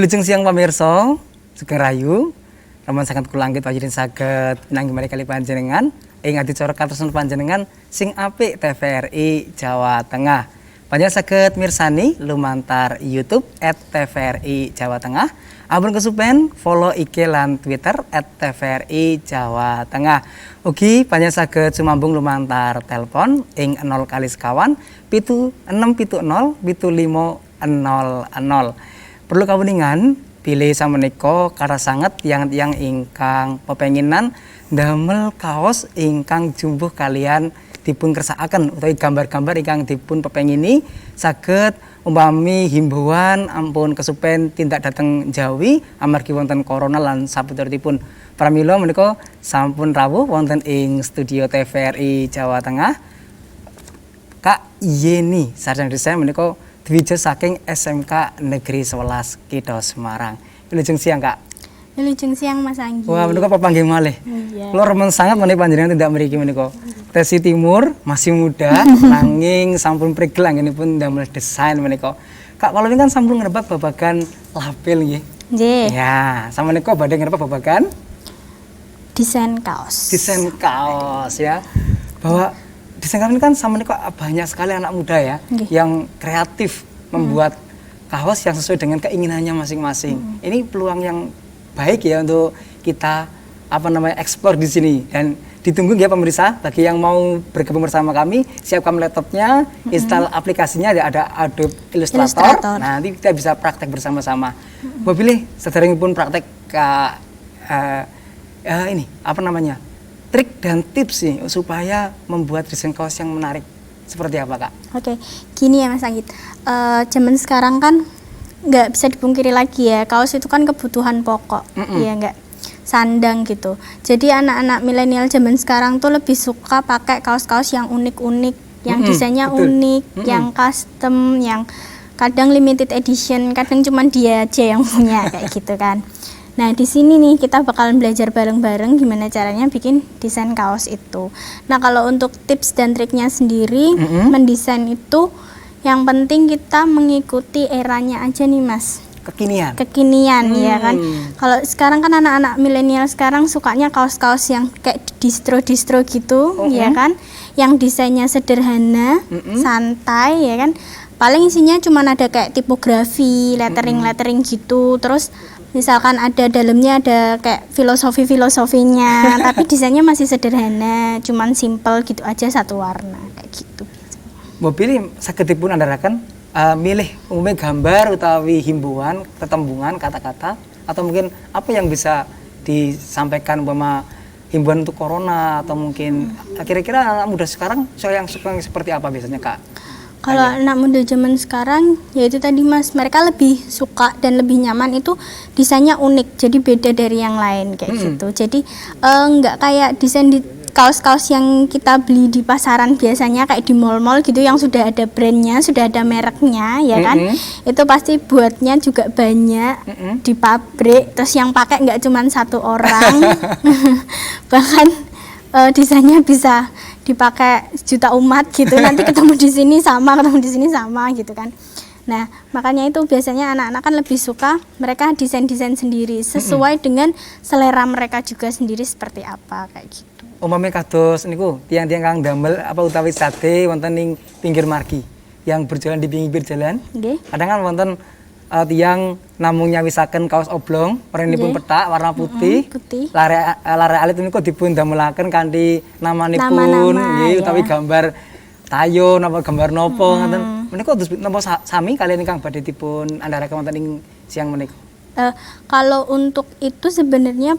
Wilujeng siang pamirsa, Sugeng Rayu. Raman sangat kulanggit wajirin saged pinanggi kali panjenengan ing adicara katresnan panjenengan sing apik TVRI Jawa Tengah. Panjenengan saged mirsani lumantar YouTube @TVRI Jawa Tengah. Ampun kesupen follow IG lan Twitter @TVRI Jawa Tengah. Ugi panjenengan saged sumambung lumantar telepon ing 0 kali sekawan 7670 7500. Perlu kawuningan pilih samenika kara sanget yang ingkang pepenginan damel kaos ingkang jumbuh kalian dipun kersakaken utawi gambar-gambar ingkang dipun pepengini saged umpami himbauan ampun kesupen tindak dhateng Jawi amargi wonten corona lan saputuripun. Pramila menika sampun rawuh wonten ing studio TVRI Jawa Tengah. Kak Yeni sarjana desain menika Dwija saking SMK Negeri 11 Kitha Semarang. Wilujeng siang, Kak. Wilujeng siang, Mas Anggi. Wah, menika papanggih malih. Iya. Kula remen sangat menawi panjenengan tindak mriki menika. Tesi Timur masih muda, nanging sampun prigel anggenipun damel desain menika. Kak, kalau ini kan sampun ngrebak babagan label nggih. Nggih. Ya, sama menika badhe ngrebak babagan Desain kaos. desain kaos ya. Bahwa desain kaos ini kan sama menika banyak sekali anak muda ya yang kreatif membuat kaos yang sesuai dengan keinginannya masing-masing. Ini peluang yang baik ya untuk kita eksplor di sini dan ditunggu ya pemirsa bagi yang mau bergabung bersama kami, siapkan laptopnya, install aplikasinya ada Adobe Illustrator. Nah, nanti kita bisa praktek bersama-sama. Mbak pilih sederengipun praktek ini trik dan tips nih supaya membuat desain kaos yang menarik. Seperti apa, Kak? Oke, gini ya Mas Anggit. Zaman sekarang kan nggak bisa dipungkiri lagi ya, kaos itu kan kebutuhan pokok, ya nggak sandang gitu. Jadi anak-anak milenial zaman sekarang tuh lebih suka pakai kaos-kaos yang unik-unik, yang desainnya unik, yang custom, yang kadang limited edition, kadang cuma dia aja yang punya kayak gitu kan. Nah, di sini nih kita bakalan belajar bareng-bareng gimana caranya bikin desain kaos itu. Nah, kalau untuk tips dan triknya sendiri, mendesain itu yang penting kita mengikuti eranya aja nih, Mas. Kekinian ya kan. Kalau sekarang kan anak-anak milenial sekarang sukanya kaos-kaos yang kayak distro-distro gitu, ya kan. Yang desainnya sederhana, santai ya kan. Paling isinya cuma ada kayak tipografi, lettering-lettering gitu. Terus misalkan ada dalamnya ada kayak filosofinya, tapi desainnya masih sederhana, cuman simple gitu aja satu warna kayak gitu. Mbak pilih saged dipun andharaken milih umumnya gambar utawi himbauan, tetembungan, kata-kata atau mungkin apa yang bisa disampaikan umpama himbauan untuk corona atau mungkin kira-kira anak muda sekarang yang suka seperti apa biasanya, Kak? Kalau anak muda zaman sekarang, ya itu tadi Mas, mereka lebih suka dan lebih nyaman itu desainnya unik, jadi beda dari yang lain kayak gitu. Jadi nggak kayak desain di kaos-kaos yang kita beli di pasaran biasanya kayak di mall-mall gitu yang sudah ada brandnya, sudah ada mereknya, ya kan? Itu pasti buatnya juga banyak di pabrik, terus yang pakai nggak cuma satu orang, bahkan desainnya bisa dipakai juta umat gitu, nanti ketemu di sini sama, ketemu di sini sama gitu kan. Nah, makanya itu biasanya anak-anak kan lebih suka mereka desain-desain sendiri sesuai dengan selera mereka juga sendiri seperti apa kayak gitu. Umpamane kados niku tiang-tiang kang damel utawi sate wonten ning pinggir margi yang berjalan di pinggir jalan. Nggih. Kadang kan wonten tiang namung nyawisaken kaos oblong warnanipun pethak warna putih. Lare alit niku dipun damelaken kanthi namanipun nggih utawi gambar tayo napa gambar nopo ngoten. Menika napa sami kalian ingkang badhe dipun andharaken wonten ing siang menika? Kalau untuk itu sebenarnya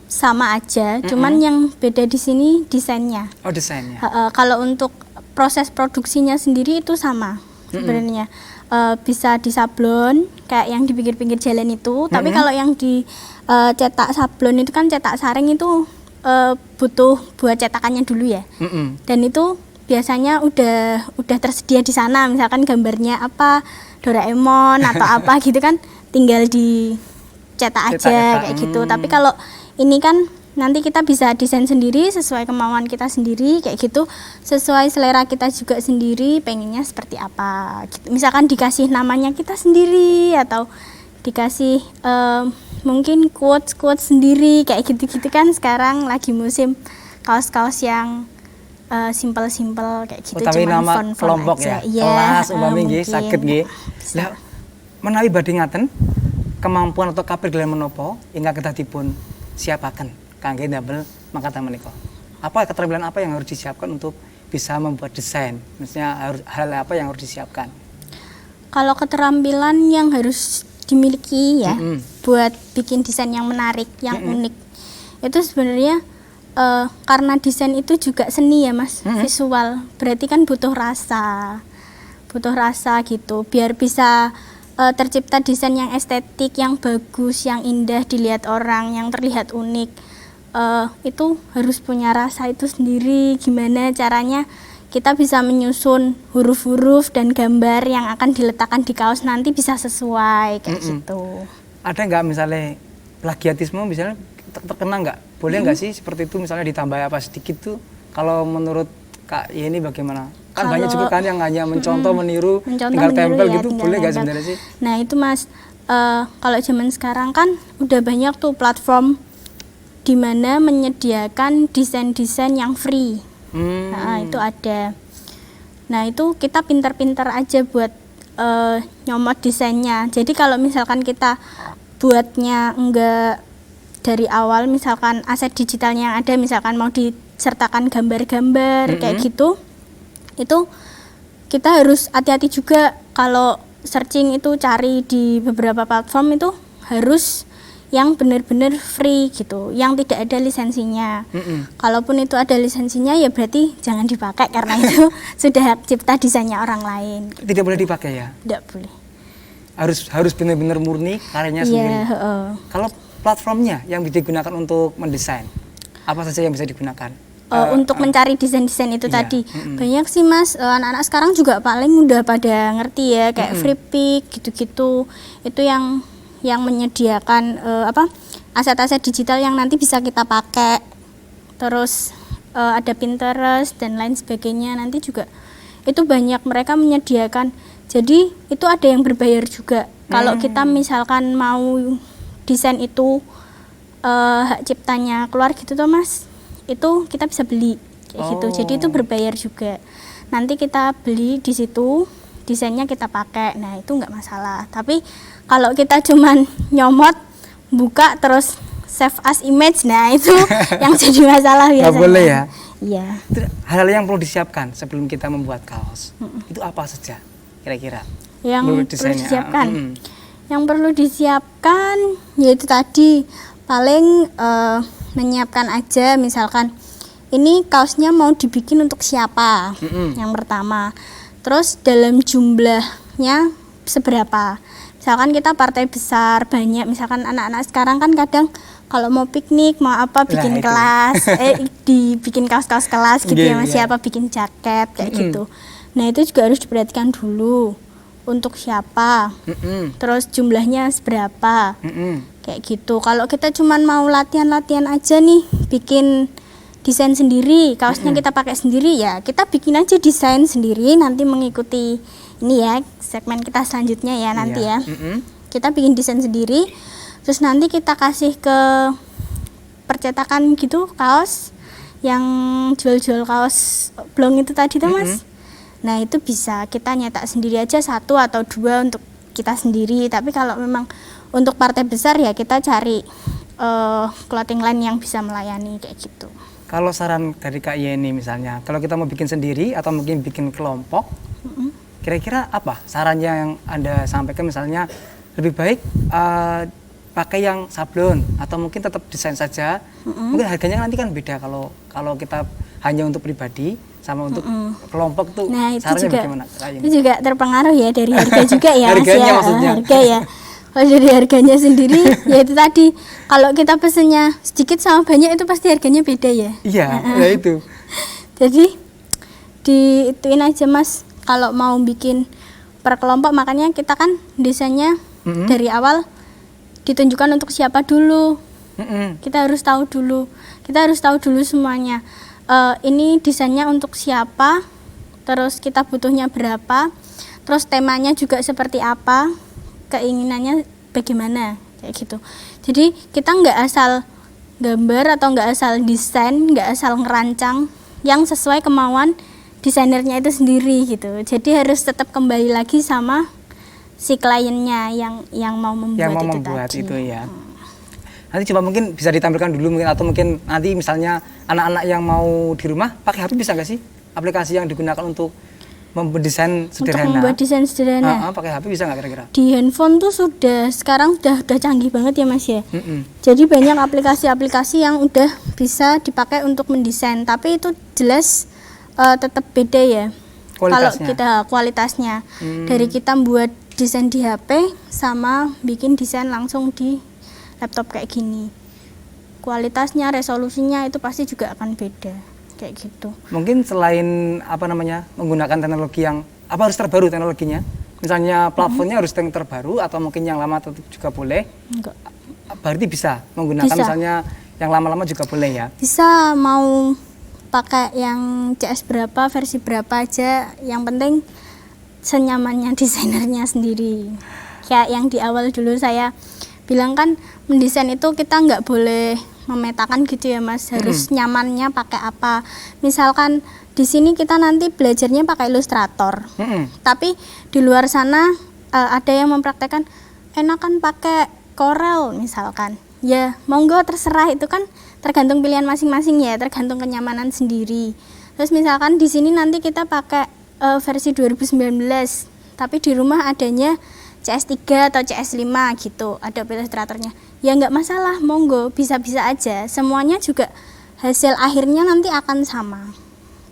sama aja, cuman yang beda di sini desainnya. Oh, desainnya. Kalau untuk proses produksinya sendiri itu sama sebenarnya. Bisa disablon kayak yang di pinggir-pinggir jalan itu, tapi kalau yang di cetak sablon itu kan cetak saring itu butuh buat cetakannya dulu ya. Dan itu biasanya udah tersedia di sana, misalkan gambarnya apa Doraemon atau apa gitu kan, tinggal dicetak aja kayak gitu. Tapi kalau ini kan nanti kita bisa desain sendiri sesuai kemauan kita sendiri kayak gitu, sesuai selera kita juga sendiri pengennya seperti apa gitu. Misalkan dikasih namanya kita sendiri atau dikasih mungkin quotes sendiri kayak gitu-gitu kan sekarang lagi musim kaos-kaos yang simpel-simpel kayak gitu, Utawi cuman nama font-font kelompok aja. ya, Iya, kelas umpami nggih mungkin. saged nggih. Bisa. Lah menawi badhe ngaten kemampuan atau kaprigelan menapa ingkang kedah dipun siapaken kangge ndamel mangkatan menika. Apa keterampilan apa yang harus disiapkan untuk bisa membuat desain? Maksudnya hal apa yang harus disiapkan? Kalau keterampilan yang harus dimiliki ya buat bikin desain yang menarik, yang unik, itu sebenarnya karena desain itu juga seni ya Mas, visual. Berarti kan butuh rasa gitu, biar bisa tercipta desain yang estetik, yang bagus, yang indah dilihat orang, yang terlihat unik. Itu harus punya rasa itu sendiri. Gimana caranya kita bisa menyusun huruf-huruf dan gambar yang akan diletakkan di kaos nanti bisa sesuai kayak gitu. Ada nggak misalnya plagiatisme misalnya terkena nggak? Boleh nggak sih seperti itu misalnya ditambah apa sedikit tuh? Kalau menurut Kak Yeni bagaimana? Kan banyak juga kan yang hanya mencontoh, meniru, tinggal tempel ya, gitu, tinggal boleh nggak tempel. sebenarnya sih? Nah itu Mas, kalau zaman sekarang kan udah banyak tuh platform di mana menyediakan desain-desain yang free. Nah, itu ada. Nah itu kita pinter-pinter aja buat nyomot desainnya. Jadi kalau misalkan kita buatnya enggak dari awal, misalkan aset digitalnya yang ada, misalkan mau disertakan gambar-gambar kayak gitu, itu kita harus hati-hati juga kalau searching itu cari di beberapa platform itu harus yang benar-benar free gitu, yang tidak ada lisensinya. Kalaupun itu ada lisensinya ya berarti jangan dipakai karena itu sudah hak cipta desainnya orang lain. Tidak boleh dipakai ya? Tidak boleh. Harus benar-benar murni karyanya sendiri. Kalau platformnya yang digunakan untuk mendesain, apa saja yang bisa digunakan? Untuk mencari desain-desain itu iya, tadi banyak sih Mas, anak-anak sekarang juga paling udah pada ngerti ya kayak Freepik gitu-gitu, itu yang menyediakan aset-aset digital yang nanti bisa kita pakai. Terus ada Pinterest dan lain sebagainya, nanti juga itu banyak mereka menyediakan. Jadi itu ada yang berbayar juga. Kalau kita misalkan mau desain itu hak ciptanya keluar gitu toh Mas, itu kita bisa beli kayak gitu. Jadi itu berbayar juga. Nanti kita beli di situ, desainnya kita pakai. Nah itu nggak masalah. Tapi kalau kita cuman nyomot, buka terus save as image, nah itu yang jadi masalah biasanya. Nggak boleh ya? Iya. Hal-hal yang perlu disiapkan sebelum kita membuat kaos itu apa saja kira-kira? Yang perlu disiapkan. Yang perlu disiapkan yaitu tadi paling menyiapkan aja, misalkan ini kaosnya mau dibikin untuk siapa, yang pertama. Terus dalam jumlahnya seberapa, misalkan kita partai besar banyak, misalkan anak-anak sekarang kan kadang kalau mau piknik mau apa bikin kelas dibikin kaos-kaos kelas gitu ya Mas, siapa bikin jaket kayak gitu. Nah itu juga harus diperhatikan dulu untuk siapa, terus jumlahnya seberapa, kayak gitu. Kalau kita cuman mau latihan-latihan aja nih, bikin desain sendiri, kaosnya kita pakai sendiri, ya kita bikin aja desain sendiri, nanti mengikuti ini ya segmen kita selanjutnya ya nanti ya. Kita bikin desain sendiri, terus nanti kita kasih ke percetakan gitu kaos yang jual-jual kaos blong itu tadi tuh Mas. Nah itu bisa kita nyetak sendiri aja 1 atau 2 untuk kita sendiri. Tapi kalau memang untuk partai besar ya kita cari clothing line yang bisa melayani kayak gitu. Kalau saran dari Kak Yeni misalnya, kalau kita mau bikin sendiri atau mungkin bikin kelompok, kira-kira apa sarannya yang Anda sampaikan? Misalnya lebih baik pakai yang sablon atau mungkin tetap desain saja. Mungkin harganya nanti kan beda kalau kita hanya untuk pribadi sama untuk kelompok tuh. Nah itu sarannya juga bagaimana? itu juga terpengaruh ya dari harga juga ya Mas Harganya ya. maksudnya. Harga ya. Kalau dari harganya sendiri ya itu tadi, kalau kita pesennya sedikit sama banyak itu pasti harganya beda ya. Iya, ya itu. Jadi diituin aja Mas, kalau mau bikin per kelompok, makanya kita kan desainnya dari awal ditunjukkan untuk siapa dulu. Kita harus tahu dulu semuanya. Ini desainnya untuk siapa, terus kita butuhnya berapa, terus temanya juga seperti apa, keinginannya bagaimana kayak gitu. Jadi kita nggak asal gambar atau nggak asal desain, nggak asal ngerancang yang sesuai kemauan desainernya itu sendiri gitu. Jadi harus tetap kembali lagi sama si kliennya yang mau membuat itu tadi. Ya. Nanti coba mungkin bisa ditampilkan dulu mungkin, atau mungkin nanti misalnya anak-anak yang mau di rumah pakai HP bisa nggak sih aplikasi yang digunakan untuk mendesain sederhana? Untuk membuat desain sederhana. Pakai HP bisa nggak kira-kira? Di handphone tuh sekarang udah canggih banget ya Mas ya. Jadi banyak aplikasi-aplikasi yang udah bisa dipakai untuk mendesain, tapi itu jelas tetap beda ya. Kalau kita kualitasnya dari kita buat desain di HP sama bikin desain langsung di laptop kayak gini, kualitasnya, resolusinya itu pasti juga akan beda kayak gitu. Mungkin selain menggunakan teknologi yang harus terbaru teknologinya, misalnya plafonnya harus yang terbaru atau mungkin yang lama tetap juga boleh. Enggak. Berarti bisa menggunakan misalnya yang lama-lama juga boleh ya? Bisa, mau pakai yang CS berapa, versi berapa aja, yang penting senyamannya desainernya sendiri. Kayak yang di awal dulu saya bilang kan, mendesain itu kita nggak boleh memetakan gitu ya Mas, harus nyamannya pakai apa. Misalkan di sini kita nanti belajarnya pakai Illustrator, tapi di luar sana ada yang mempraktekkan enakan pakai Corel misalkan. Ya monggo, terserah, itu kan tergantung pilihan masing-masing ya, tergantung kenyamanan sendiri. Terus misalkan di sini nanti kita pakai versi 2019, tapi di rumah adanya CS3 atau CS5 gitu, ada Illustratornya. Ya nggak masalah, monggo, bisa-bisa aja. Semuanya juga hasil akhirnya nanti akan sama.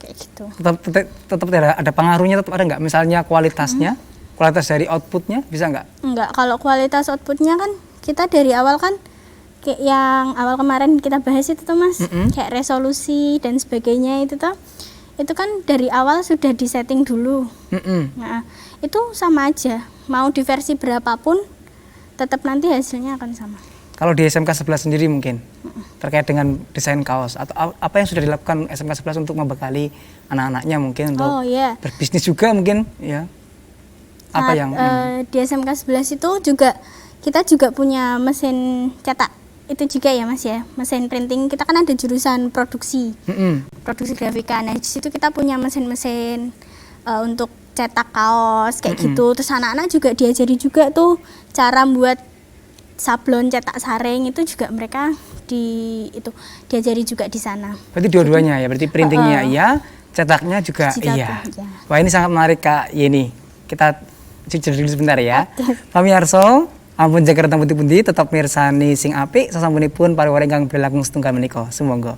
Kayak gitu. Tetap ada pengaruhnya, tetap ada nggak? Misalnya kualitasnya, kualitas dari outputnya bisa nggak? Enggak, kalau kualitas outputnya kan kita dari awal kan kayak yang awal kemarin kita bahas itu tuh Mas, kayak resolusi dan sebagainya itu tuh, itu kan dari awal sudah disetting dulu. Nah, itu sama aja, mau di versi berapapun tetap nanti hasilnya akan sama. Kalau di SMK 11 sendiri mungkin terkait dengan desain kaos, atau apa yang sudah dilakukan SMK 11 untuk membekali anak-anaknya mungkin untuk berbisnis juga mungkin ya? Apa yang di SMK 11 itu juga kita juga punya mesin cetak itu juga ya Mas ya, mesin printing. Kita kan ada jurusan produksi, produksi grafika. Nah di situ kita punya mesin-mesin untuk cetak kaos kayak gitu. Terus anak-anak juga diajari juga tuh cara buat sablon cetak saring, itu juga mereka diajari juga di sana. Berarti dua-duanya ya, berarti printingnya iya, cetaknya juga iya. Wah ini sangat menarik Kak Yeni. Kita jujur dulu sebentar ya. Pamirsa, ampun Jakarta pundi-pundi tetap mirsani sing apik sasampunipun pariwareng kang berlangsung setunggal menika. Sumangga.